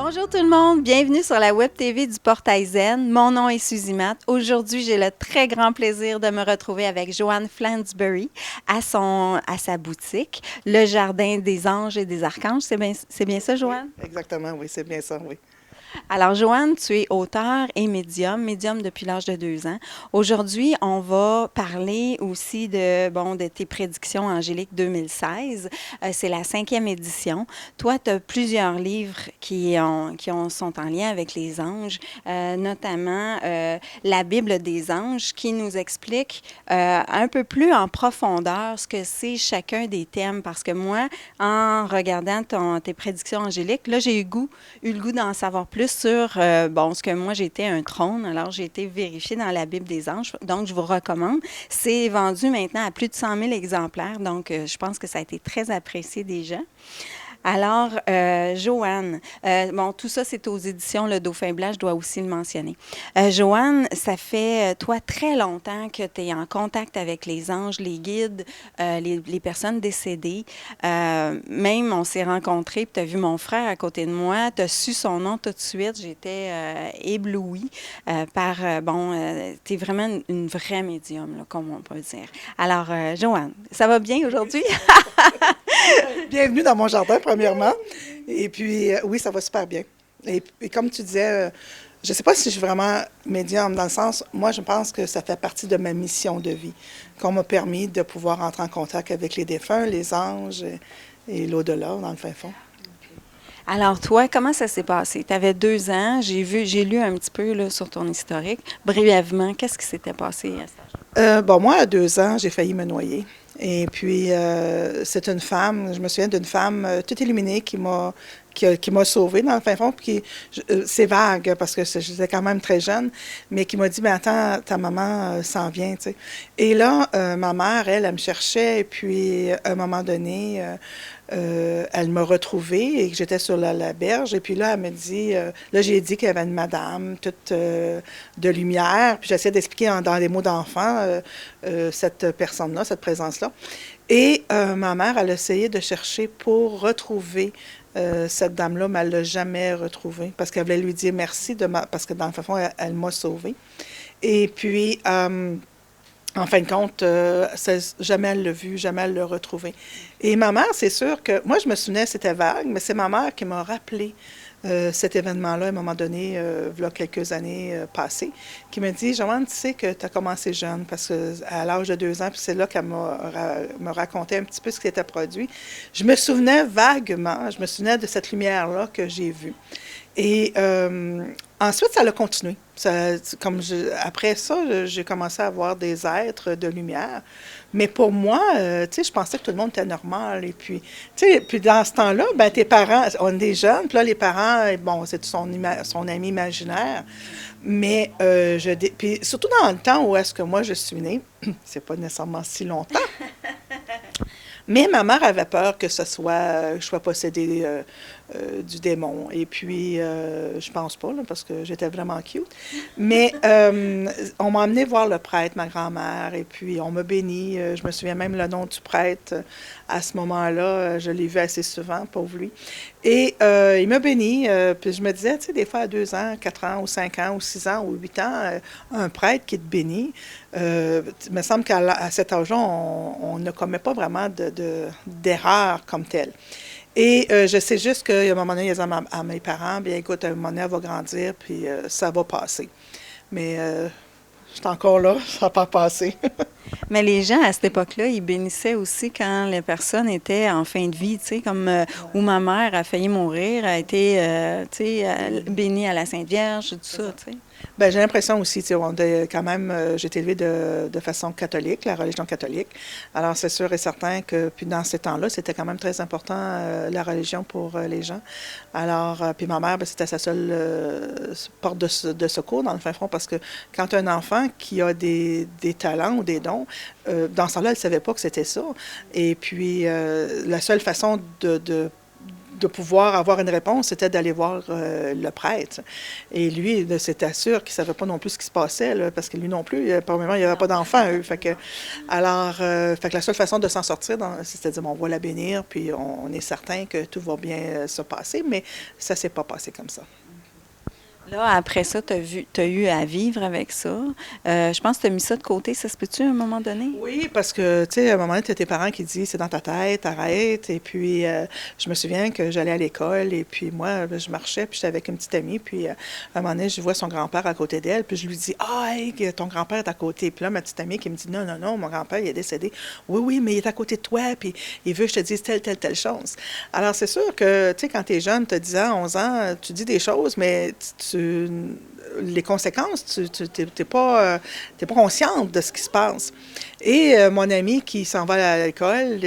Bonjour tout le monde, bienvenue sur la Web TV du Portail Zen. Mon nom est Suzy Matt. Aujourd'hui, j'ai le très grand plaisir de me retrouver avec Joanne Flansbury à sa boutique, Le Jardin des Anges et des Archanges. C'est bien ça, Joanne? Oui, exactement, oui, c'est bien ça, oui. Alors, Joanne, tu es auteure et médium depuis l'âge de 2 ans. Aujourd'hui, on va parler aussi de tes prédictions angéliques 2016. C'est la 5e édition. Toi, tu as plusieurs livres sont en lien avec les anges, notamment la Bible des anges, qui nous explique un peu plus en profondeur ce que c'est chacun des thèmes. Parce que moi, en regardant tes prédictions angéliques, là, j'ai eu le goût d'en savoir plus sur ce que moi j'étais un trône. Alors, j'ai été vérifiée dans la Bible des anges. Donc, je vous recommande. C'est vendu maintenant à plus de 100 000 exemplaires. Donc, je pense que ça a été très apprécié des gens. Alors, Joanne, tout ça, c'est aux éditions Le Dauphin Blanc, je dois aussi le mentionner. Joanne, ça fait, toi, très longtemps que tu es en contact avec les anges, les guides, les personnes décédées. Même, on s'est rencontrés, puis tu as vu mon frère à côté de moi, tu as su son nom tout de suite. J'étais éblouie tu es vraiment une vraie médium, là, comme on peut dire. Alors, Joanne, ça va bien aujourd'hui? Bienvenue dans mon jardin, premièrement. Et puis, oui, ça va super bien. Et comme tu disais, je ne sais pas si je suis vraiment médium, dans le sens, moi, je pense que ça fait partie de ma mission de vie, qu'on m'a permis de pouvoir entrer en contact avec les défunts, les anges et l'au-delà, dans le fin fond. Alors, toi, comment ça s'est passé? Tu avais 2 ans, j'ai lu un petit peu là, sur ton historique. Brièvement, qu'est-ce qui s'était passé à cet âge? Moi, à 2 ans, j'ai failli me noyer. Et puis, c'est une femme, je me souviens d'une femme toute illuminée qui m'a sauvée dans le fin fond. Puis c'est vague parce que j'étais quand même très jeune, mais qui m'a dit, mais attends, ta maman s'en vient, tu sais. Et là, ma mère, elle me cherchait. Et puis, à un moment donné, elle m'a retrouvée et que j'étais sur la berge. Et puis là, elle me dit, là, j'ai dit qu'il y avait une madame toute de lumière. Puis j'essaie d'expliquer dans des mots d'enfant cette personne-là, cette présence-là. Et ma mère, elle a essayé de chercher pour retrouver cette dame-là, mais elle ne l'a jamais retrouvée parce qu'elle voulait lui dire merci parce que dans le fond, elle m'a sauvée. Et puis, en fin de compte, jamais elle l'a vu, jamais elle l'a retrouvé. Et ma mère, c'est sûr que, moi je me souvenais, c'était vague, mais c'est ma mère qui m'a rappelé cet événement-là à un moment donné, il y a quelques années passées, qui m'a dit, Joanne, tu sais que tu as commencé jeune, parce qu'à l'âge de 2 ans, puis c'est là qu'elle m'a raconté un petit peu ce qui s'était produit. Je me souvenais vaguement, je me souvenais de cette lumière-là que j'ai vue. Et ensuite, ça a continué. Après ça, j'ai commencé à voir des êtres de lumière. Mais pour moi, tu sais, je pensais que tout le monde était normal. Et puis, tu sais, puis dans ce temps-là, ben tes parents, on est des jeunes, puis là, les parents, bon, c'est son ami imaginaire. Mais, puis surtout dans le temps où est-ce que moi je suis née, c'est pas nécessairement si longtemps, mais ma mère avait peur que je sois possédée du démon. Et puis, je pense pas, là, parce que j'étais vraiment cute. Mais on m'a emmené voir le prêtre, ma grand-mère, et puis on m'a béni. Je me souviens même le nom du prêtre. À ce moment-là, je l'ai vu assez souvent, pauvre lui. Et il m'a béni. Puis je me disais, tu sais, des fois à 2 ans, 4 ans, ou 5 ans, ou 6 ans, ou 8 ans, un prêtre qui te bénit. Il me semble qu'à cet âge-là, on ne commet pas vraiment d'erreur comme telle. Et je sais juste qu'à un moment donné, il y a à mes parents, bien écoute, à un moment donné, elle va grandir, puis ça va passer. Mais je suis encore là, ça n'a pas passé. Mais les gens, à cette époque-là, ils bénissaient aussi quand les personnes étaient en fin de vie, tu sais, comme où ma mère a failli mourir, a été, bénie à la Sainte Vierge, tout ça, tu sais. Ben, j'ai l'impression aussi, tu sais, quand même, j'ai été élevée de façon catholique, la religion catholique. Alors, c'est sûr et certain que, puis dans ces temps-là, c'était quand même très important, la religion pour les gens. Alors, puis ma mère, ben, c'était sa seule porte de secours, dans le fin fond, parce que quand un enfant qui a des talents ou des dons, dans ce temps-là, elle ne savait pas que c'était ça. Et puis, la seule façon de pouvoir avoir une réponse, c'était d'aller voir le prêtre. Et lui, c'était sûr qu'il ne savait pas non plus ce qui se passait, là, parce que lui non plus, premièrement, il n'y avait pas d'enfant, eux. Fait que la seule façon de s'en sortir, c'était de dire, bon, on va la bénir, puis on est certain que tout va bien se passer, mais ça ne s'est pas passé comme ça. Là, après ça, tu as eu à vivre avec ça. Je pense que tu as mis ça de côté, ça se peut-tu à un moment donné? Oui, parce que, tu sais, à un moment donné, tu as tes parents qui disent, c'est dans ta tête, arrête. Et puis, je me souviens que j'allais à l'école, et puis moi, je marchais, puis j'étais avec une petite amie, puis à un moment donné, je vois son grand-père à côté d'elle, puis je lui dis, ah, hey, ton grand-père est à côté. Puis là, ma petite amie qui me dit, non, non, non, mon grand-père, il est décédé. Oui, oui, mais il est à côté de toi, puis il veut que je te dise telle chose. Alors, c'est sûr que, tu sais, quand tu es jeune, tu as 10 ans, 11 ans, tu dis des choses, mais les conséquences, tu n'es pas consciente de ce qui se passe. Et mon ami qui s'en va à l'école,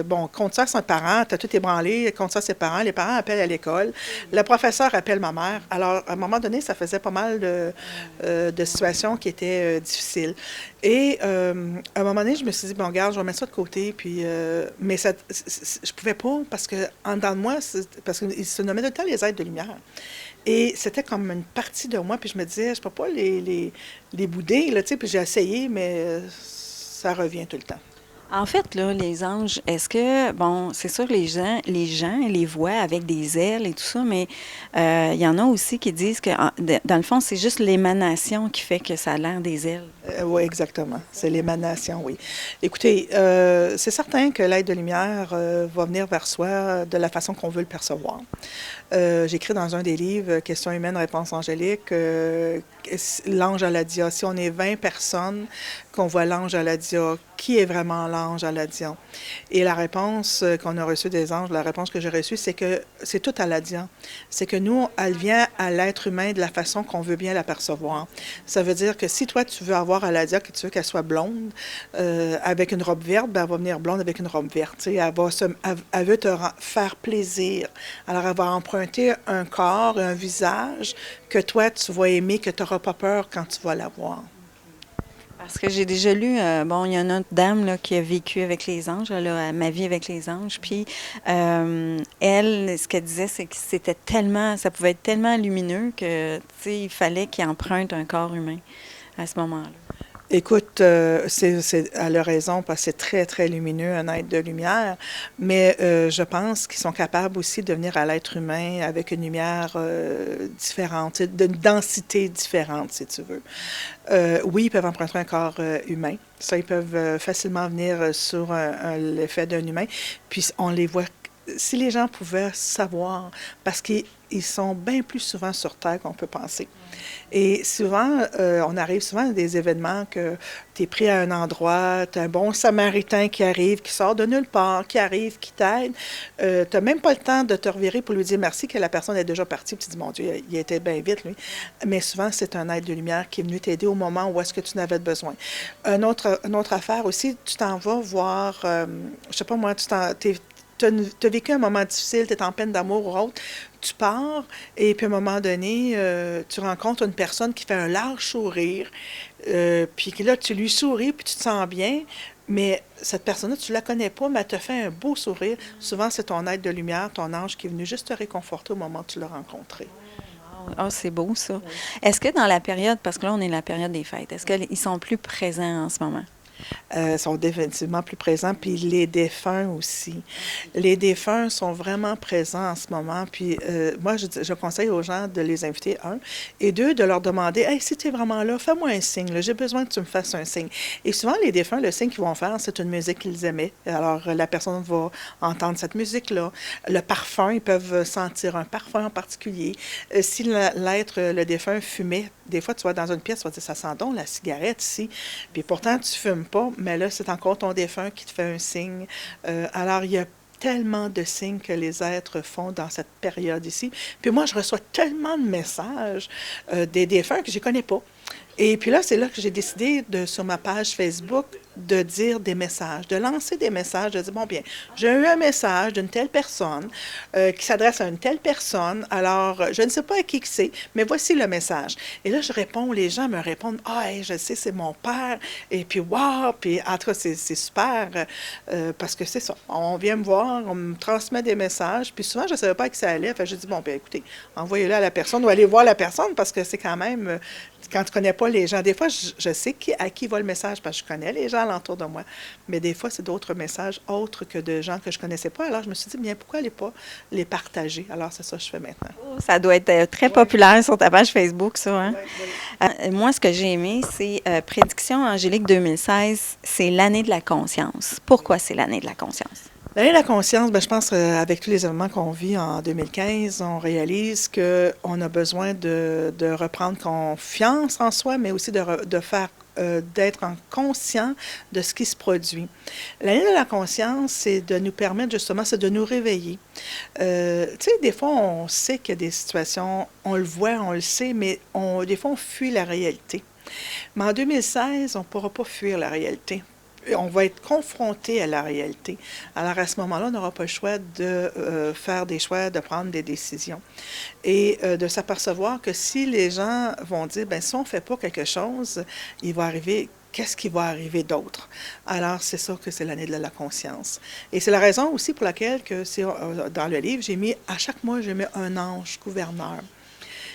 bon, compte ça à ses parents, t'as tout ébranlé, compte ça à ses parents, les parents appellent à l'école, le professeur appelle ma mère. Alors, à un moment donné, ça faisait pas mal de situations qui étaient difficiles. Et à un moment donné, je me suis dit, bon, regarde, je vais mettre ça de côté, puis, mais je pouvais pas, parce que en dedans de moi, parce qu'ils se nommaient tout le temps les êtres de lumière. Et c'était comme une partie de moi, puis je me disais, je peux pas les bouder, là, tu sais, puis j'ai essayé, mais ça revient tout le temps. En fait, là, les anges, est-ce que, bon, c'est sûr que les gens les voient avec des ailes et tout ça, mais il y en a aussi qui disent que, dans le fond, c'est juste l'émanation qui fait que ça a l'air des ailes. Oui, exactement. C'est l'émanation, oui. Écoutez, c'est certain que l'aide de lumière va venir vers soi de la façon qu'on veut le percevoir. J'écris dans un des livres, Questions humaines, réponses angéliques, l'ange à la dia. Si on est 20 personnes qu'on voit l'ange à la dia, qui est vraiment l'ange à la dia? Et la réponse qu'on a reçue des anges, la réponse que j'ai reçue, c'est que c'est tout à la dia. C'est que nous, elle vient à l'être humain de la façon qu'on veut bien la percevoir. Ça veut dire que si toi, tu veux avoir à la dia, que tu veux qu'elle soit blonde, avec une robe verte, ben, elle va venir blonde avec une robe verte. Elle veut faire plaisir. Alors, elle va emprunter un corps, un visage que toi, tu vas aimer, que tu n'auras pas peur quand tu vas la voir. Parce que j'ai déjà lu, bon, il y a une autre dame là, qui a vécu avec les anges, elle a ma vie avec les anges, puis elle, ce qu'elle disait, c'est que c'était tellement, ça pouvait être tellement lumineux que, tu sais, il fallait qu'il emprunte un corps humain à ce moment-là. Écoute, elle a raison parce que c'est très, très lumineux, un être de lumière, mais je pense qu'ils sont capables aussi de venir à l'être humain avec une lumière différente, d'une densité différente, si tu veux. Oui, ils peuvent emprunter un corps humain. Ça, ils peuvent facilement venir sur l'effet d'un humain. Puis on les voit. Si les gens pouvaient savoir, parce qu'ils sont bien plus souvent sur Terre qu'on peut penser. Et souvent, on arrive souvent à des événements que tu es pris à un endroit, tu as un bon Samaritain qui arrive, qui sort de nulle part, qui arrive, qui t'aide. Tu n'as même pas le temps de te revirer pour lui dire merci, que la personne est déjà partie. Puis tu te dis, mon Dieu, il était bien vite, lui. Mais souvent, c'est un être de lumière qui est venu t'aider au moment où est-ce que tu n'avais besoin. Une autre affaire aussi, tu t'en vas voir, je sais pas moi, tu as vécu un moment difficile, tu es en peine d'amour ou autre, tu pars et puis à un moment donné, tu rencontres une personne qui fait un large sourire, puis là, tu lui souris, puis tu te sens bien, mais cette personne-là, tu ne la connais pas, mais elle te fait un beau sourire. Souvent, c'est ton être de lumière, ton ange qui est venu juste te réconforter au moment où tu l'as rencontré. Ah, c'est beau ça. Est-ce que dans la période, parce que là, on est dans la période des fêtes, est-ce qu'ils sont plus présents en ce moment? Sont définitivement plus présents, puis les défunts aussi. Les défunts sont vraiment présents en ce moment, puis moi, je conseille aux gens de les inviter, un, et deux, de leur demander, « Hey, si tu es vraiment là, fais-moi un signe, j'ai besoin que tu me fasses un signe. » Et souvent, les défunts, le signe qu'ils vont faire, c'est une musique qu'ils aimaient. Alors, la personne va entendre cette musique-là. Le parfum, ils peuvent sentir un parfum en particulier. Si l'être, le défunt, fumait, des fois, tu vas dans une pièce, tu vas dire, ça sent donc la cigarette ici. Puis pourtant, tu fumes pas, mais là, c'est encore ton défunt qui te fait un signe. Alors, il y a tellement de signes que les êtres font dans cette période ici. Puis moi, je reçois tellement de messages des défunts que je ne connais pas. Et puis là, c'est là que j'ai décidé, sur ma page Facebook, de dire des messages, de lancer des messages, de dire, bon, bien, j'ai eu un message d'une telle personne qui s'adresse à une telle personne, alors je ne sais pas à qui que c'est, mais voici le message. Et là, je réponds, les gens me répondent, ah, hey, je sais, c'est mon père, et puis, waouh, puis en tout cas, c'est super, parce que c'est ça, on vient me voir, on me transmet des messages, puis souvent, je ne savais pas à qui ça allait, fait que je dis, bon, bien, écoutez, envoyez-le à la personne ou allez voir la personne, parce que c'est quand même, quand tu ne connais pas les gens, des fois, je sais à qui va le message, parce que je connais les gens alentour de moi, mais des fois, c'est d'autres messages autres que de gens que je ne connaissais pas. Alors, je me suis dit, bien, pourquoi pas les partager? Alors, c'est ça que je fais maintenant. Ça doit être très populaire sur ta page Facebook, ça, hein? Oui. Moi, ce que j'ai aimé, c'est Prédiction Angélique 2016, c'est l'année de la conscience. Pourquoi c'est l'année de la conscience? L'année de la conscience, bien, je pense avec tous les événements qu'on vit en 2015, on réalise qu'on a besoin de reprendre confiance en soi, mais aussi de faire d'être en conscient de ce qui se produit. L'année de la conscience, c'est de nous permettre justement, c'est de nous réveiller. Tu sais, des fois, on sait qu'il y a des situations, on le voit, on le sait, mais des fois, on fuit la réalité. Mais en 2016, on ne pourra pas fuir la réalité. On va être confronté à la réalité. Alors, à ce moment-là, on n'aura pas le choix de faire des choix, de prendre des décisions. Et de s'apercevoir que si les gens vont dire, bien, si on ne fait pas quelque chose, il va arriver qu'est-ce qui va arriver d'autre? Alors, c'est ça que c'est l'année de la conscience. Et c'est la raison aussi pour laquelle, dans le livre, j'ai mis, à chaque mois, j'ai mis un ange gouverneur.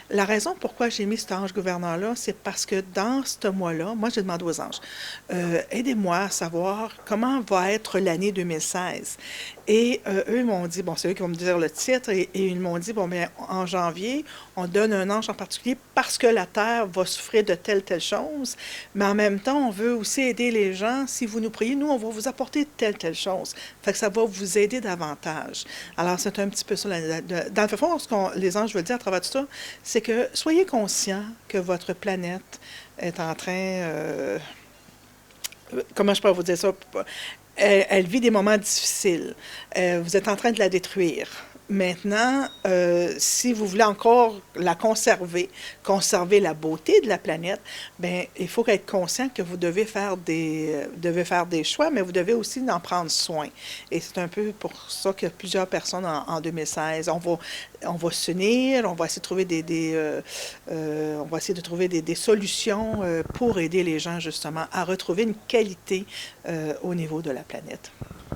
La raison pourquoi j'ai mis cet ange gouverneur-là, c'est parce que dans ce mois-là, moi, j'ai demandé aux anges, aidez-moi à savoir comment va être l'année 2016. Et eux m'ont dit, bon, c'est eux qui vont me dire le titre, et ils m'ont dit, bon, bien, en janvier, on donne un ange en particulier parce que la Terre va souffrir de telle chose, mais en même temps, on veut aussi aider les gens. Si vous nous priez, nous, on va vous apporter telle chose. Fait que ça va vous aider davantage. Alors, c'est un petit peu ça. Dans le fond, ce que les anges veulent dire à travers tout ça, c'est que soyez conscient que votre planète est en train... comment je peux vous dire ça? Elle vit des moments difficiles. Vous êtes en train de la détruire. Maintenant, si vous voulez encore la conserver la beauté de la planète, bien, il faut être conscient que vous devez faire des choix, mais vous devez aussi en prendre soin. Et c'est un peu pour ça que plusieurs personnes en 2016, on va s'unir, on va essayer de trouver on va essayer de trouver des solutions pour aider les gens justement à retrouver une qualité au niveau de la planète.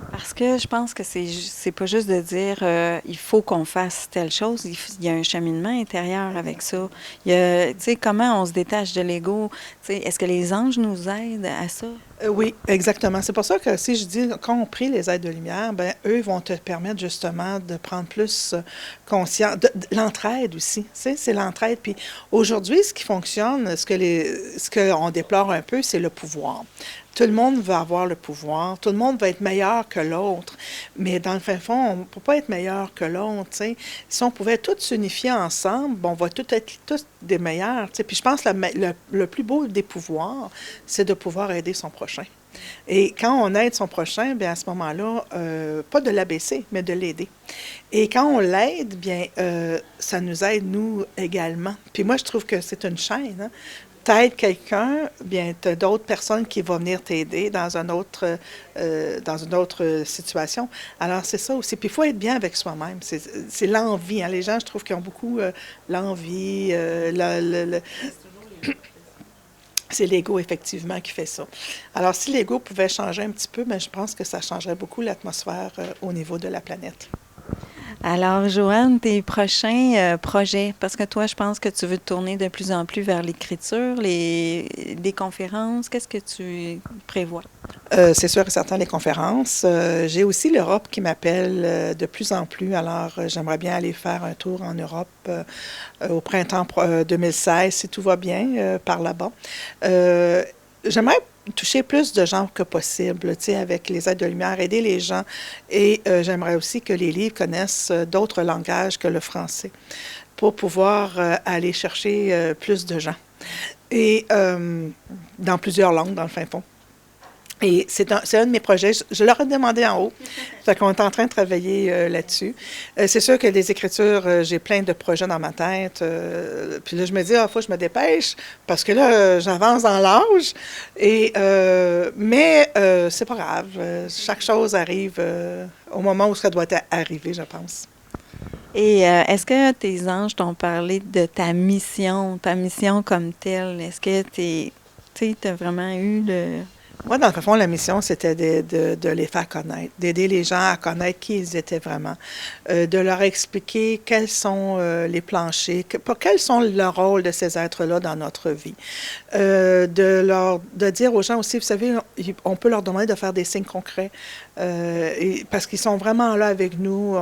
Parce que je pense que c'est pas juste de dire il faut qu'on fasse telle chose, il y a un cheminement intérieur avec ça. Tu sais, comment on se détache de l'ego? Tu sais, est-ce que les anges nous aident à ça? Oui, exactement. C'est pour ça que si je dis, quand on prie les aides de lumière, ben eux vont te permettre justement de prendre plus conscience, de l'entraide aussi. Tu sais, c'est l'entraide. Puis aujourd'hui, ce qui fonctionne, ce qu'on déplore un peu, c'est le pouvoir. Tout le monde va avoir le pouvoir, tout le monde va être meilleur que l'autre, mais dans le fin fond, on ne peut pas être meilleur que l'autre, tu sais. Si on pouvait tous s'unifier ensemble, bon, on va tous être tous des meilleurs, tu sais. Puis je pense que le plus beau des pouvoirs, c'est de pouvoir aider son prochain. Et quand on aide son prochain, bien à ce moment-là, pas de l'abaisser, mais de l'aider. Et quand on l'aide, bien, ça nous aide, nous, également. Puis moi, je trouve que c'est une chaîne, hein. T'aides quelqu'un, bien, tu as d'autres personnes qui vont venir t'aider dans une autre situation. Alors, c'est ça aussi. Puis, il faut être bien avec soi-même. C'est l'envie. Hein. Les gens, je trouve qu'ils ont beaucoup l'envie, c'est l'ego, effectivement, qui fait ça. Alors, si l'ego pouvait changer un petit peu, bien, je pense que ça changerait beaucoup l'atmosphère au niveau de la planète. Alors, Joanne, tes prochains projets, parce que toi, je pense que tu veux te tourner de plus en plus vers l'écriture, des conférences, qu'est-ce que tu prévois? C'est sûr et certain, les conférences. J'ai aussi l'Europe qui m'appelle de plus en plus. Alors, j'aimerais bien aller faire un tour en Europe au printemps 2016, si tout va bien, par là-bas. J'aimerais toucher plus de gens que possible, tu sais, avec les aides de lumière, aider les gens. Et j'aimerais aussi que les livres connaissent d'autres langages que le français pour pouvoir aller chercher plus de gens. Et dans plusieurs langues, dans le fin fond. Et c'est un de mes projets. Je leur ai demandé en haut. Fait qu'on est en train de travailler là-dessus. C'est sûr que les écritures, j'ai plein de projets dans ma tête. Puis là, je me dis, faut que je me dépêche parce que là, j'avance dans l'âge. Mais c'est pas grave. Chaque chose arrive au moment où ça doit arriver, je pense. Et est-ce que tes anges t'ont parlé de ta mission comme telle? Est-ce que tu as vraiment eu le... Moi, dans le fond, la mission, c'était de les faire connaître, d'aider les gens à connaître qui ils étaient vraiment, de leur expliquer quels sont les planchers, quels sont le rôle de ces êtres-là dans notre vie, de dire aux gens aussi, vous savez, on peut leur demander de faire des signes concrets, parce qu'ils sont vraiment là avec nous.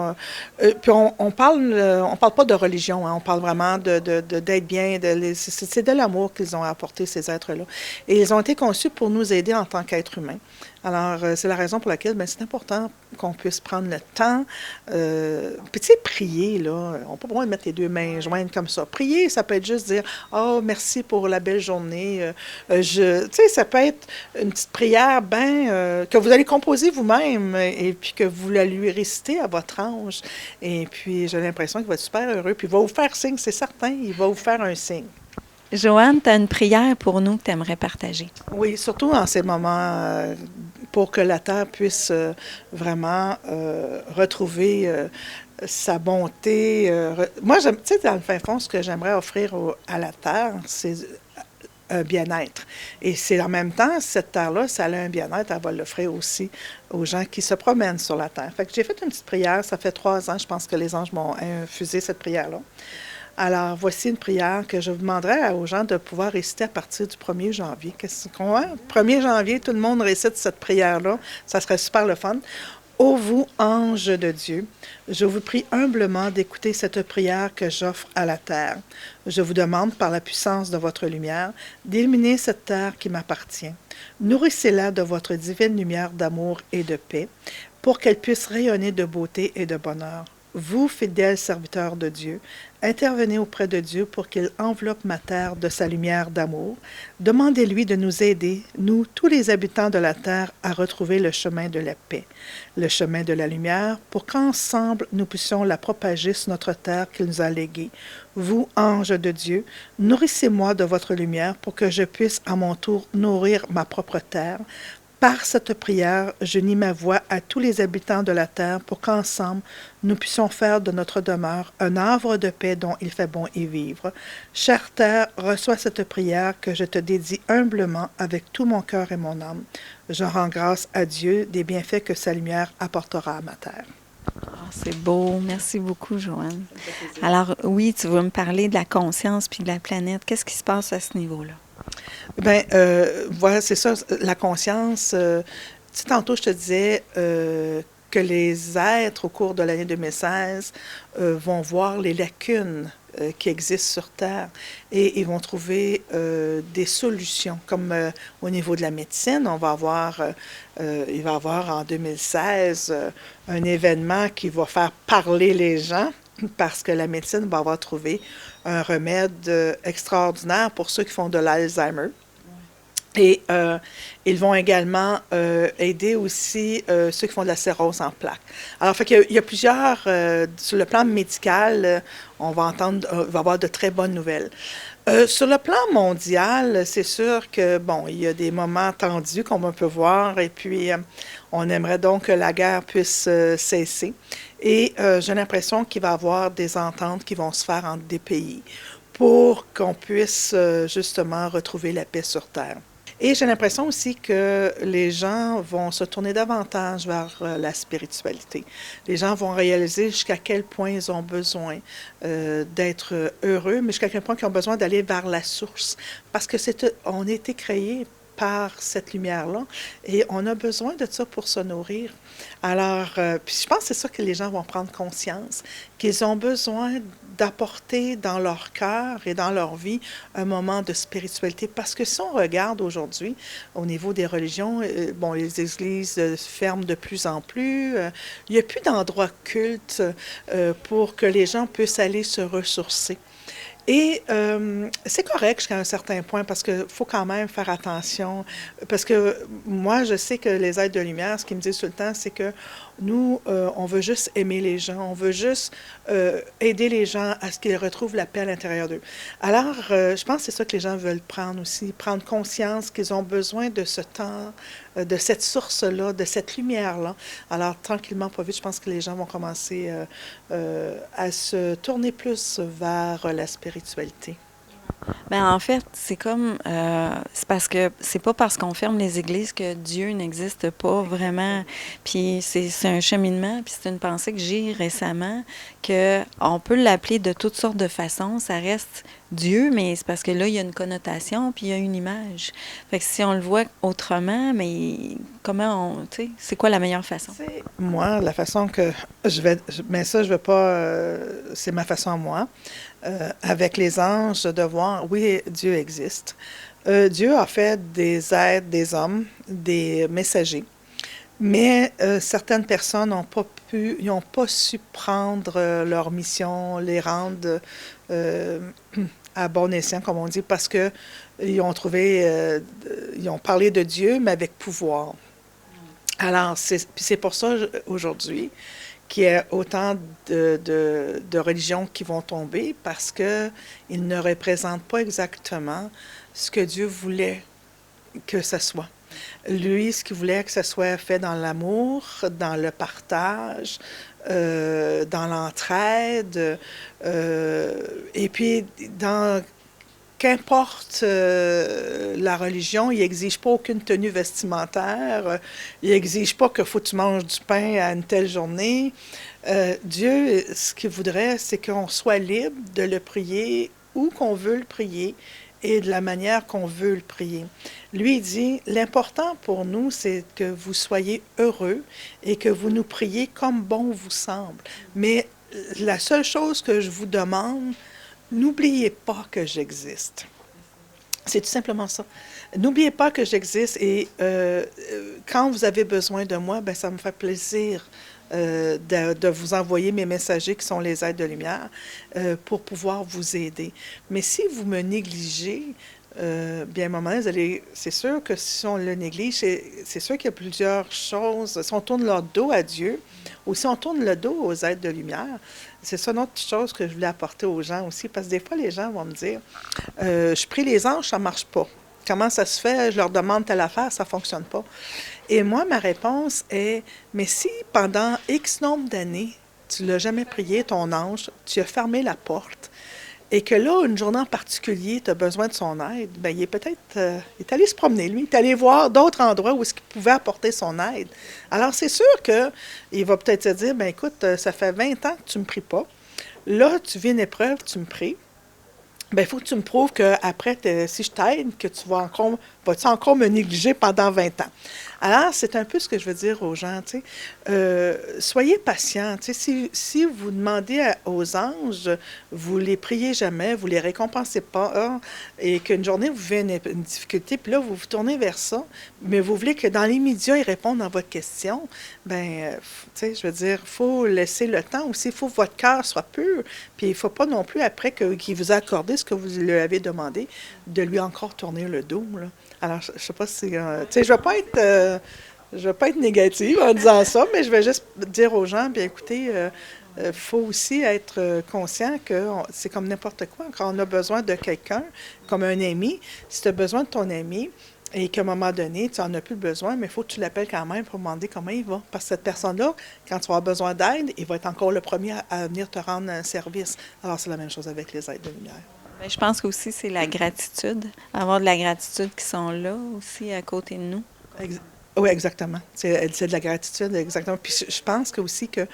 Puis on parle pas de religion, hein, on parle vraiment d'être bien, c'est de l'amour qu'ils ont apporté, ces êtres-là. Et ils ont été conçus pour nous aider en tant qu'êtres humains. Alors, c'est la raison pour laquelle c'est important qu'on puisse prendre le temps. Puis, tu sais, prier, là, on n'a pas besoin de mettre les deux mains jointes comme ça. Prier, ça peut être juste dire « Oh, merci pour la belle journée. » Tu sais, ça peut être une petite prière, que vous allez composer vous-même et puis que vous la lui récitez à votre ange. Et puis, j'ai l'impression qu'il va être super heureux. Puis, il va vous faire signe, c'est certain, il va vous faire un signe. Joanne, tu as une prière pour nous que tu aimerais partager. Oui, surtout en ces moments, pour que la Terre puisse vraiment retrouver sa bonté. Moi, tu sais, dans le fin fond, ce que j'aimerais offrir à la Terre, c'est un bien-être. Et c'est en même temps, cette terre-là, si elle a un bien-être, elle va l'offrir aussi aux gens qui se promènent sur la Terre. Fait que j'ai fait une petite prière, ça fait 3 ans, je pense que les anges m'ont infusé cette prière-là. Alors, voici une prière que je demanderais aux gens de pouvoir réciter à partir du 1er janvier. Qu'est-ce qu'on a? 1er janvier, tout le monde récite cette prière-là. Ça serait super le fun. Ô vous, anges de Dieu, je vous prie humblement d'écouter cette prière que j'offre à la terre. Je vous demande, par la puissance de votre lumière, d'illuminer cette terre qui m'appartient. Nourrissez-la de votre divine lumière d'amour et de paix, pour qu'elle puisse rayonner de beauté et de bonheur. Vous, fidèles serviteurs de Dieu, intervenez auprès de Dieu pour qu'il enveloppe ma terre de sa lumière d'amour. Demandez-lui de nous aider, nous, tous les habitants de la terre, à retrouver le chemin de la paix, le chemin de la lumière, pour qu'ensemble nous puissions la propager sur notre terre qu'il nous a léguée. Vous, anges de Dieu, nourrissez-moi de votre lumière pour que je puisse à mon tour nourrir ma propre terre. Par cette prière, j'unis ma voix à tous les habitants de la terre pour qu'ensemble, nous puissions faire de notre demeure un havre de paix dont il fait bon y vivre. Chère terre, reçois cette prière que je te dédie humblement avec tout mon cœur et mon âme. Je rends grâce à Dieu des bienfaits que sa lumière apportera à ma terre. Oh, c'est beau. Merci beaucoup, Joanne. Alors, oui, tu veux me parler de la conscience puis de la planète. Qu'est-ce qui se passe à ce niveau-là? Bien, voilà, c'est ça, la conscience. Tu sais, tantôt, je te disais que les êtres, au cours de l'année 2016, vont voir les lacunes qui existent sur Terre et ils vont trouver des solutions. Comme au niveau de la médecine, il va y avoir en 2016 un événement qui va faire parler les gens parce que la médecine va avoir trouvé un remède extraordinaire pour ceux qui font de l'Alzheimer. Et ils vont également aider aussi ceux qui font de la sclérose en plaques. Alors, il y a plusieurs, sur le plan médical, on va entendre, il va y avoir de très bonnes nouvelles. Sur le plan mondial, c'est sûr que, bon, il y a des moments tendus qu'on peut voir et puis on aimerait donc que la guerre puisse cesser. Et j'ai l'impression qu'il va y avoir des ententes qui vont se faire entre des pays pour qu'on puisse justement retrouver la paix sur Terre. Et j'ai l'impression aussi que les gens vont se tourner davantage vers la spiritualité. Les gens vont réaliser jusqu'à quel point ils ont besoin d'être heureux, mais jusqu'à quel point ils ont besoin d'aller vers la source. Parce que on a été créés par cette lumière-là et on a besoin de ça pour se nourrir. Alors, puis je pense que c'est ça que les gens vont prendre conscience, qu'ils ont besoin d'apporter dans leur cœur et dans leur vie un moment de spiritualité. Parce que si on regarde aujourd'hui, au niveau des religions, bon, les églises ferment de plus en plus. Il n'y a plus d'endroits cultes pour que les gens puissent aller se ressourcer. Et c'est correct jusqu'à un certain point parce qu'il faut quand même faire attention. Parce que moi, je sais que les êtres de lumière, ce qu'ils me disent tout le temps, c'est que nous, on veut juste aimer les gens, on veut juste aider les gens à ce qu'ils retrouvent la paix à l'intérieur d'eux. Alors, je pense que c'est ça que les gens veulent prendre aussi, prendre conscience qu'ils ont besoin de ce temps, de cette source-là, de cette lumière-là. Alors, tranquillement, pas vite, je pense que les gens vont commencer à se tourner plus vers la spiritualité. Ben, en fait, c'est comme, c'est parce que c'est pas parce qu'on ferme les églises que Dieu n'existe pas vraiment. Puis c'est un cheminement, puis c'est une pensée que j'ai récemment, que on peut l'appeler de toutes sortes de façons. Ça reste Dieu, mais c'est parce que là, il y a une connotation, puis il y a une image. Fait que si on le voit autrement, mais comment on, tu sais, c'est quoi la meilleure façon? C'est moi, la façon que mais ça, je veux pas, c'est ma façon à moi. Avec les anges, de voir, oui, Dieu existe. Dieu a fait des êtres, des hommes, des messagers. Mais certaines personnes n'ont pas su prendre leur mission, les rendre euh, à bon escient, comme on dit, parce que ils ont trouvé, ils ont parlé de Dieu, mais avec pouvoir. Alors, c'est pour ça aujourd'hui qu'il y a autant de religions qui vont tomber parce qu'ils ne représentent pas exactement ce que Dieu voulait que ce soit. Lui, ce qu'il voulait que ce soit fait dans l'amour, dans le partage, dans l'entraide, et puis dans qu'importe la religion, il n'exige pas aucune tenue vestimentaire, il n'exige pas qu'il faut que tu manges du pain à une telle journée. Dieu, ce qu'il voudrait, c'est qu'on soit libre de le prier où qu'on veut le prier et de la manière qu'on veut le prier. Lui, il dit, l'important pour nous, c'est que vous soyez heureux et que vous nous priez comme bon vous semble. Mais la seule chose que je vous demande, n'oubliez pas que j'existe. C'est tout simplement ça. N'oubliez pas que j'existe et quand vous avez besoin de moi, ben, ça me fait plaisir de vous envoyer mes messagers qui sont les êtres de lumière pour pouvoir vous aider. Mais si vous me négligez, bien, à un moment donné, c'est sûr que si on le néglige, c'est sûr qu'il y a plusieurs choses. Si on tourne leur dos à Dieu, ou si on tourne le dos aux êtres de lumière, c'est ça une autre chose que je voulais apporter aux gens aussi, parce que des fois, les gens vont me dire, je prie les anges, ça ne marche pas. Comment ça se fait? Je leur demande telle affaire, ça ne fonctionne pas. Et moi, ma réponse est, mais si pendant X nombre d'années, tu ne l'as jamais prié, ton ange, tu as fermé la porte, et que là, une journée en particulier, tu as besoin de son aide, bien, il est peut-être, il est allé se promener, lui, il est allé voir d'autres endroits où est-ce qu'il pouvait apporter son aide. Alors, c'est sûr qu'il va peut-être se dire, bien, écoute, ça fait 20 ans que tu ne me pries pas. Là, tu vis une épreuve, tu me pries. Bien, il faut que tu me prouves qu'après, si je t'aide, que vas-tu encore me négliger pendant 20 ans. Alors, c'est un peu ce que je veux dire aux gens, tu sais. Soyez patients, tu sais. Si vous demandez aux anges, vous les priez jamais, vous les récompensez pas, hein, et qu'une journée, vous vivez une difficulté, puis là, vous vous tournez vers ça, mais vous voulez que dans l'immédiat, ils répondent à votre question, bien, tu sais, je veux dire, il faut laisser le temps aussi, il faut que votre cœur soit pur, puis il ne faut pas non plus, après qu'il vous a accordé ce que vous lui avez demandé, de lui encore tourner le dos, là. Alors, je ne sais pas si... tu sais, je ne vais pas être négative en disant ça, mais je vais juste dire aux gens, bien écoutez, faut aussi être conscient que c'est comme n'importe quoi. Quand on a besoin de quelqu'un, comme un ami, si tu as besoin de ton ami et qu'à un moment donné, tu n'en as plus besoin, mais il faut que tu l'appelles quand même pour demander comment il va. Parce que cette personne-là, quand tu vas avoir besoin d'aide, il va être encore le premier à venir te rendre un service. Alors, c'est la même chose avec les aides de lumière. Ben, je pense qu'aussi, c'est la gratitude. Avoir de la gratitude qui sont là aussi à côté de nous. Ex- oui, exactement. C'est de la gratitude, exactement. Puis je pense que aussi que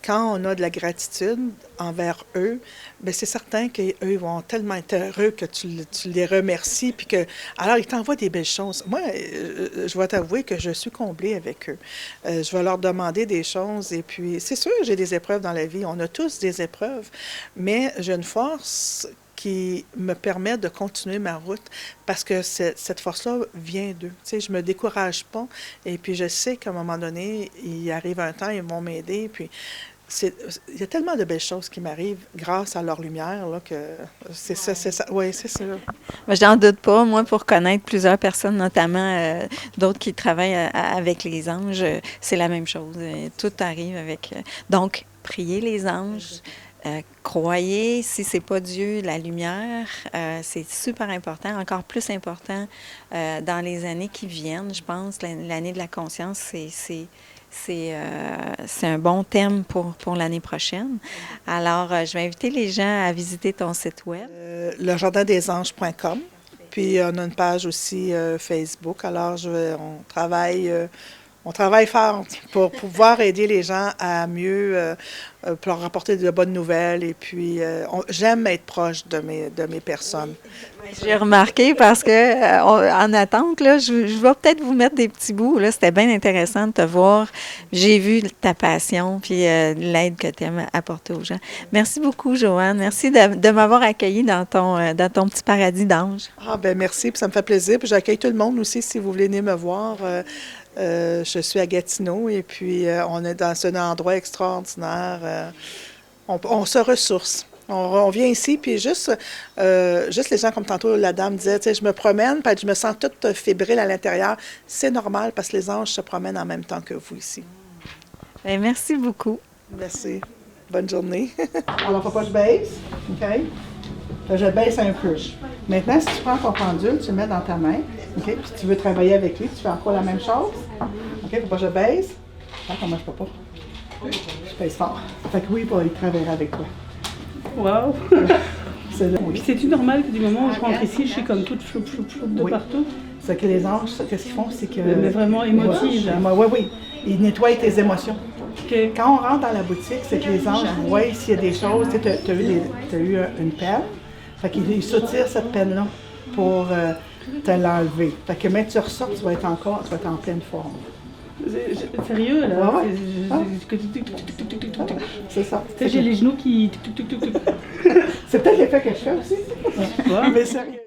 quand on a de la gratitude envers eux, bien, c'est certain qu'eux vont tellement être heureux que tu les remercies, puis que... Alors, ils t'envoient des belles choses. Moi, je vais t'avouer que je suis comblée avec eux. Je vais leur demander des choses, et puis, c'est sûr, j'ai des épreuves dans la vie. On a tous des épreuves, mais j'ai une force qui me permet de continuer ma route parce que cette force-là vient d'eux. Tu sais, je me décourage pas et puis je sais qu'à un moment donné, il arrive un temps, ils vont m'aider. Puis il y a tellement de belles choses qui m'arrivent grâce à leur lumière, là, que c'est ça, c'est ça. Oui, c'est ça. Ben, j'en doute pas. Moi, pour connaître plusieurs personnes, notamment d'autres qui travaillent avec les anges, c'est la même chose. Tout arrive avec... donc, priez les anges. Croyez, si c'est pas Dieu, la lumière, c'est super important, encore plus important dans les années qui viennent. Je pense l'année de la conscience, c'est un bon thème pour l'année prochaine. Alors, je vais inviter les gens à visiter ton site web. Lejardindesanges.com. Puis, on a une page aussi Facebook. Alors, on travaille fort pour pouvoir aider les gens à mieux, pour leur apporter de bonnes nouvelles. Et puis, j'aime être proche de mes personnes. J'ai remarqué parce que en attente, là, je vais peut-être vous mettre des petits bouts. Là, c'était bien intéressant de te voir. J'ai vu ta passion puis l'aide que tu aimes apporter aux gens. Merci beaucoup, Joanne. Merci de m'avoir accueillie dans ton petit paradis d'ange. Ah, ben merci, puis ça me fait plaisir. Puis j'accueille tout le monde aussi si vous voulez venir me voir. Je suis à Gatineau et puis on est dans un endroit extraordinaire. On se ressource. On vient ici, puis juste les gens, comme tantôt la dame disait, tu sais, je me promène, puis je me sens toute fébrile à l'intérieur. C'est normal parce que les anges se promènent en même temps que vous ici. Bien, merci beaucoup. Merci. Bonne journée. Alors, faut pas que je baisse, OK? Je baisse un peu. Maintenant, si tu prends ton pendule, tu le mets dans ta main, OK? Puis si tu veux travailler avec lui, tu fais encore la même chose. OK? Faut pas que je baisse. Attends, moi, je peux pas. Je pèse fort. Fait que oui, il travaillera avec toi. Wow! Oui. C'est-tu normal que du moment où je rentre ici, je suis comme toute floup de partout? C'est que les anges, qu'est-ce qu'ils font? C'est que... Mais vraiment émotive, là. Oui, oui. Ils nettoient tes émotions. Okay. Quand on rentre dans la boutique, c'est que les anges voient s'il y a des choses. Tu sais, as eu une pelle. Fait qu'ils soutirent cette peine-là pour te l'enlever. Fait que même tu ressors, tu vas être en pleine forme. Sérieux, là? C'est ça. J'ai les genoux qui... C'est peut-être l'effet que je fais aussi. Ouais. Mais sérieux.